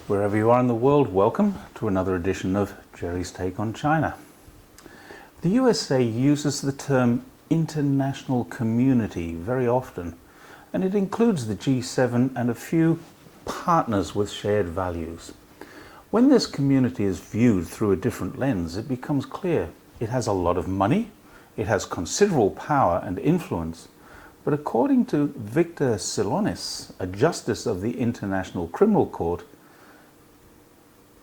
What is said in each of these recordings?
Wherever you are in the world, welcome to another edition of Jerry's Take on China. The USA uses the term international community very often, and it includes the G7 and a few partners with shared values. When this community is viewed through a different lens, it becomes clear it has a lot of money, it has considerable power and influence, but according to Victor Silonis, a justice of the International Criminal Court,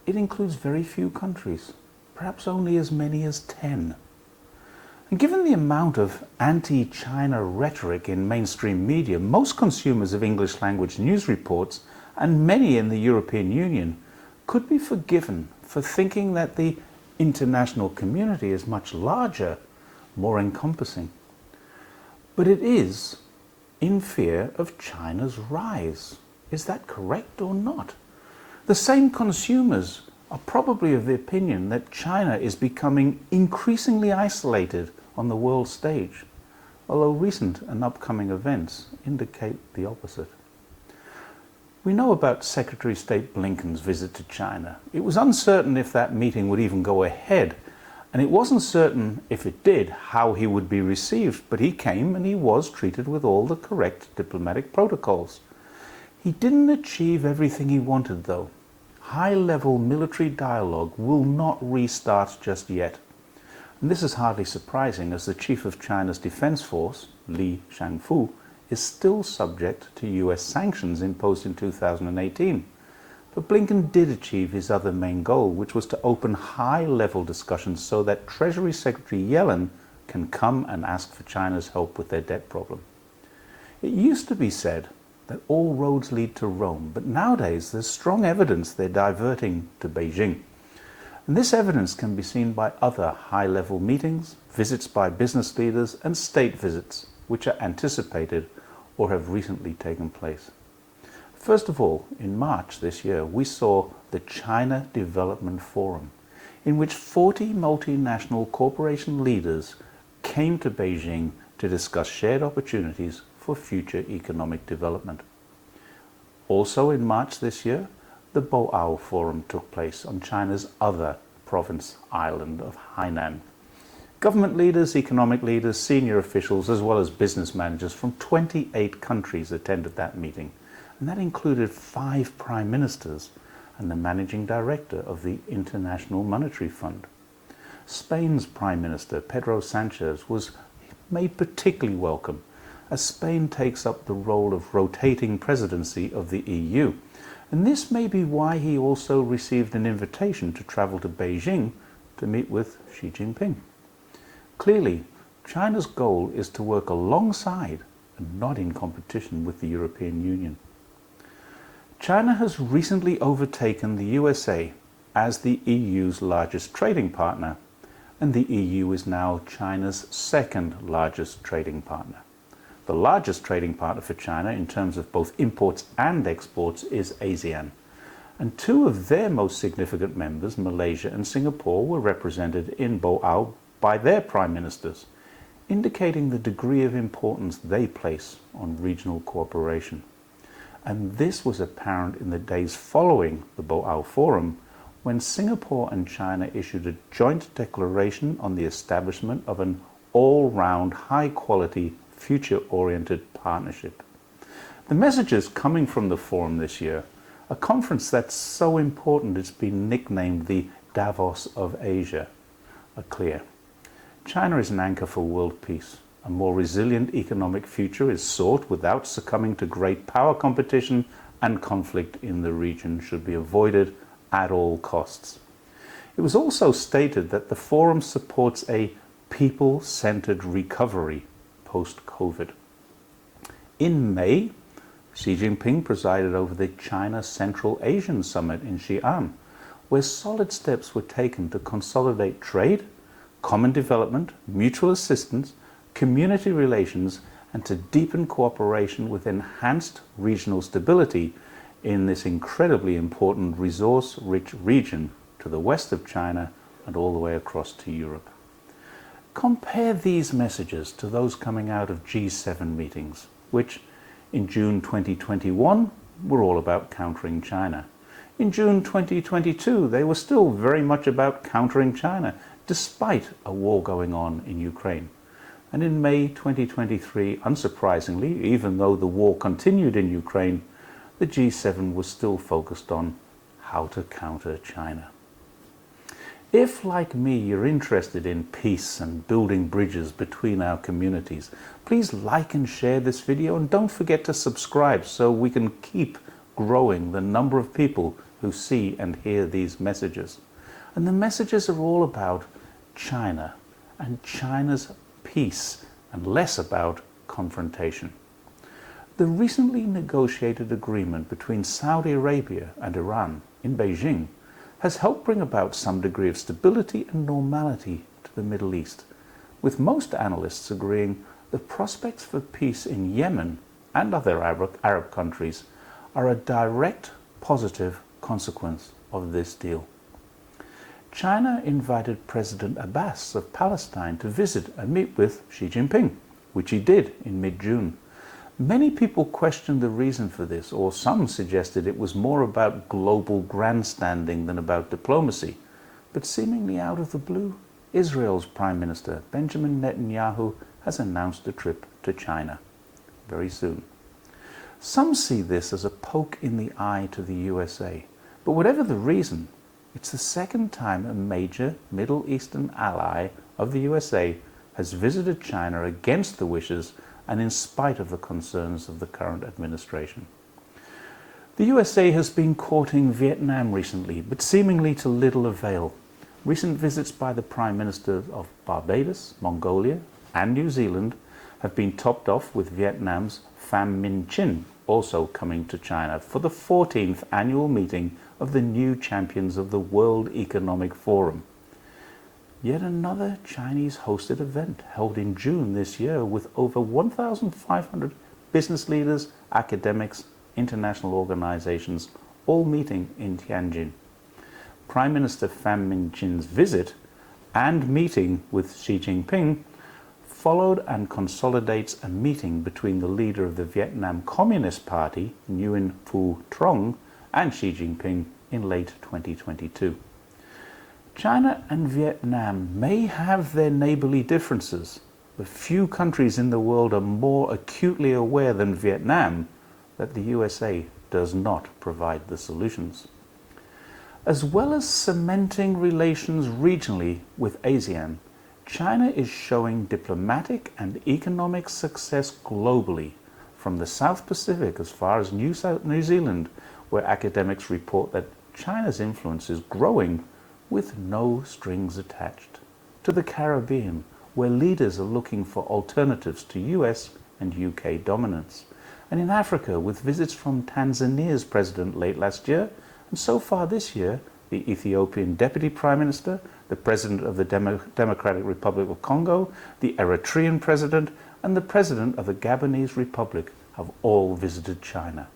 it includes very few countries, perhaps only as many as 10. And given the amount of anti-China rhetoric in mainstream media, most consumers of English language news reports, and many in the European Union, could be forgiven for thinking that the international community is much larger, more encompassing. But it is in fear of China's rise. Is that correct or not? The same consumers are probably of the opinion that China is becoming increasingly isolated on the world stage, although recent and upcoming events indicate the opposite. We know about Secretary of State Blinken's visit to China. It was uncertain if that meeting would even go ahead, and it wasn't certain if it did how he would be received, but he came and he was treated with all the correct diplomatic protocols. He didn't achieve everything he wanted, though. High-level military dialogue will not restart just yet. And this is hardly surprising, as the chief of China's defense force, Li Shangfu, is still subject to US sanctions imposed in 2018. But Blinken did achieve his other main goal, which was to open high-level discussions so that Treasury Secretary Yellen can come and ask for China's help with their debt problem. It used to be said that all roads lead to Rome, but nowadays there's strong evidence they're diverting to Beijing. And this evidence can be seen by other high-level meetings, visits by business leaders, and state visits, which are anticipated or have recently taken place. First of all, in March this year, we saw the China Development Forum, in which 40 multinational corporation leaders came to Beijing to discuss shared opportunities for future economic development. Also in March this year, the Boao Forum took place on China's other province island of Hainan. Government leaders, economic leaders, senior officials, as well as business managers from 28 countries attended that meeting, and that included 5 prime ministers and the managing director of the International Monetary Fund. Spain's Prime Minister, Pedro Sanchez, was made particularly welcome, as Spain takes up the role of rotating presidency of the EU. And this may be why he also received an invitation to travel to Beijing to meet with Xi Jinping. Clearly, China's goal is to work alongside and not in competition with the European Union. China has recently overtaken the USA as the EU's largest trading partner, and the EU is now China's second largest trading partner. The largest trading partner for China in terms of both imports and exports is ASEAN, and 2 of their most significant members, Malaysia and Singapore, were represented in Boao by their prime ministers, indicating the degree of importance they place on regional cooperation. And this was apparent in the days following the Boao Forum, when Singapore and China issued a joint declaration on the establishment of an all-round, high-quality, future-oriented partnership. The messages coming from the forum this year, a conference that's so important it's been nicknamed the Davos of Asia, are clear. China is an anchor for world peace. A more resilient economic future is sought without succumbing to great power competition, and conflict in the region should be avoided at all costs. It was also stated that the forum supports a people-centered recovery post-COVID. In May, Xi Jinping presided over the China Central Asian Summit in Xi'an, where solid steps were taken to consolidate trade, common development, mutual assistance, community relations, and to deepen cooperation with enhanced regional stability in this incredibly important resource-rich region to the west of China and all the way across to Europe. Compare these messages to those coming out of G7 meetings, which in June 2021 were all about countering China. In June 2022, they were still very much about countering China, despite a war going on in Ukraine. And in May 2023, unsurprisingly, even though the war continued in Ukraine, the G7 was still focused on how to counter China. If, like me, you're interested in peace and building bridges between our communities, please like and share this video, and don't forget to subscribe so we can keep growing the number of people who see and hear these messages. And the messages are all about China and China's peace and less about confrontation. The recently negotiated agreement between Saudi Arabia and Iran in Beijing has helped bring about some degree of stability and normality to the Middle East, with most analysts agreeing the prospects for peace in Yemen and other Arab countries are a direct positive consequence of this deal. China invited President Abbas of Palestine to visit and meet with Xi Jinping, which he did in mid-June. Many people questioned the reason for this, or some suggested it was more about global grandstanding than about diplomacy. But seemingly out of the blue, Israel's Prime Minister Benjamin Netanyahu has announced a trip to China very soon. Some see this as a poke in the eye to the USA, but whatever the reason, it's the second time a major Middle Eastern ally of the USA has visited China against the wishes and in spite of the concerns of the current administration. The USA has been courting Vietnam recently, but seemingly to little avail. Recent visits by the Prime Ministers of Barbados, Mongolia, and New Zealand have been topped off with Vietnam's Pham Minh Chinh also coming to China for the 14th annual meeting of the new champions of the World Economic Forum. Yet another Chinese-hosted event held in June this year with over 1,500 business leaders, academics, international organizations, all meeting in Tianjin. Prime Minister Pham Minh Chinn's visit and meeting with Xi Jinping followed and consolidates a meeting between the leader of the Vietnam Communist Party, Nguyen Phu Trong, and Xi Jinping in late 2022. China and Vietnam may have their neighborly differences, but few countries in the world are more acutely aware than Vietnam that the USA does not provide the solutions. As well as cementing relations regionally with ASEAN, China is showing diplomatic and economic success globally, from the South Pacific as far as New Zealand, where academics report that China's influence is growing with no strings attached, to the Caribbean, where leaders are looking for alternatives to US and UK dominance, and in Africa with visits from Tanzania's president late last year, and so far this year, the Ethiopian Deputy Prime Minister, the President of the Democratic Republic of Congo, the Eritrean President, and the President of the Gabonese Republic have all visited China.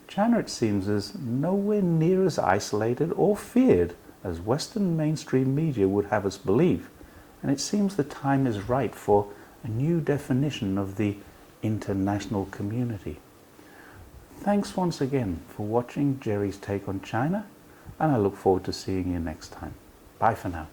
China, it seems, is nowhere near as isolated or feared as Western mainstream media would have us believe, and it seems the time is right for a new definition of the international community. Thanks once again for watching Jerry's Take on China, and I look forward to seeing you next time. Bye for now.